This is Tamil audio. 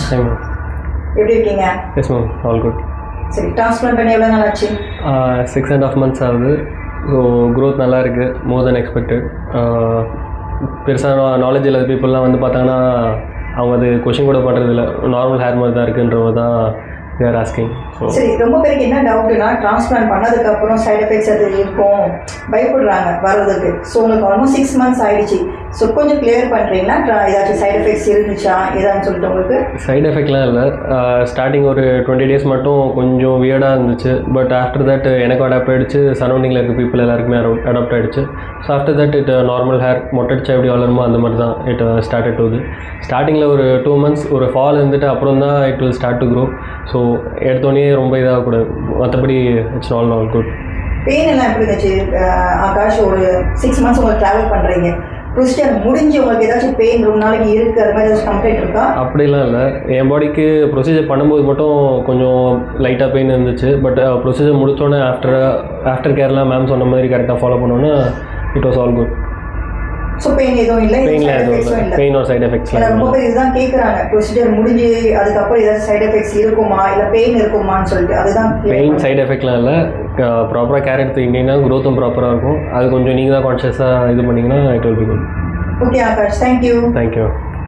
Hi ma'am. எப்படி இருக்கீங்க? Yes ma'am, all good. சரி, டிரான்ஸ்பிளான்ட் பண்ணி எவ்வளோ நாள் ஆச்சு? 6.5 months ஆகுது. ஸோ க்ரோத் நல்லா இருக்குது, மோர் தென் எக்ஸ்பெக்டட். பெருசாக நாலேஜ் இல்லாத பீப்புளெலாம் வந்து பார்த்தாங்கன்னா அவங்க அது கொஷின் கூட பண்ணுறதில்ல, நார்மல் ஹேர் மாதிரி தான் இருக்குன்ற மாதிரி தான் they are asking. சரி, ரொம்ப பேருக்கு என்ன டவுட்னா டிரான்ஸ்பிளான்ட் பண்ணதுக்கப்புறம் சைட் எஃபெக்ட்ஸ் அது இருக்கும், பயப்படுறாங்க வர்றதுக்கு. ஸோ உங்களுக்கு ஆல்மோஸ்ட் 6 months ஆகிடுச்சு. ஸோ கொஞ்சம் கிளியர் பண்ணுறீங்களா, ஏதாச்சும் சைட் எஃபெக்ட்ஸ் இருந்துச்சா ஏதான்னு சொல்லிட்டு? உங்களுக்கு சைட் எஃபெக்ட்லாம் இல்லை. ஸ்டார்டிங் ஒரு 20 days மட்டும் கொஞ்சம் வியர்டாக இருந்துச்சு. பட் ஆஃப்டர் தட் எனக்கு அடாப்ட் ஆகிடுச்சு, சரௌண்டிங்கில் இருக்க பீப்புள் எல்லாருக்குமே அடாப்ட் ஆகிடுச்சு. So after that it normal hair மொட்டடிச்சா எப்படி வளருமோ அந்த மாதிரி தான் இட் ஸ்டார்டட் டு. ஸ்டார்டிங்கில் ஒரு 2 months ஒரு ஃபால் இருந்துட்டு அப்புறம் தான் it will start to grow. So எடுத்தோடனே ரொம்ப இதாகக்கூடாது, மற்றபடி இட்ஸ் ஆல் குட். பெயின் எல்லாம் எப்படி இருந்துச்சு ஆகாஷ்? ஒரு 6 months உங்களுக்கு ட்ராவல் பண்ணுறீங்க, ப்ரொசீஜர் முடிஞ்சு உங்களுக்கு ஏதாச்சும் பெயின் ரொம்ப நாளைக்கு இருக்குது அது மாதிரி ஏதாச்சும் கம்ப்ளைண்ட் இருக்கா? அப்படிலாம் இல்லை. என் பாடிக்கு ப்ரொசீஜர் பண்ணும்போது மட்டும் கொஞ்சம் லைட்டாக பெயின் இருந்துச்சு. பட் ப்ரொசீஜர் முடித்தோடனே ஆஃப்டர் கேர்லாம் மேம் சொன்ன மாதிரி கரெக்டாக ஃபாலோ பண்ணோன்னே it was all good. So pain எதுவும் இல்லை? பெயின்லாம் எதுவும் இல்லை, பெயின் ஒரு சைட் எஃபெக்ட்ஸ். ரொம்ப பேர் இதுதான் கேட்குறாங்க, ப்ரொசீஜர் முடிஞ்சு அதுக்கப்புறம் ஏதாச்சும் சைட் எஃபெக்ட்ஸ் இருக்குமா இல்லை பெயின் இருக்குமான்னு சொல்லிட்டு. அதுதான் பெயின் சைட் எஃபெக்ட்லாம் இல்லை. ப்ராப்பராக கேர் எடுத்துக்கிட்டிங்கன்னா க்ரோத்தும் ப்ராப்பராக இருக்கும். அது கொஞ்சம் நீங்கள் தான் கான்ஷியஸாக இது பண்ணிங்கன்னா it will be good. Okay Akash, thank you. Thank you.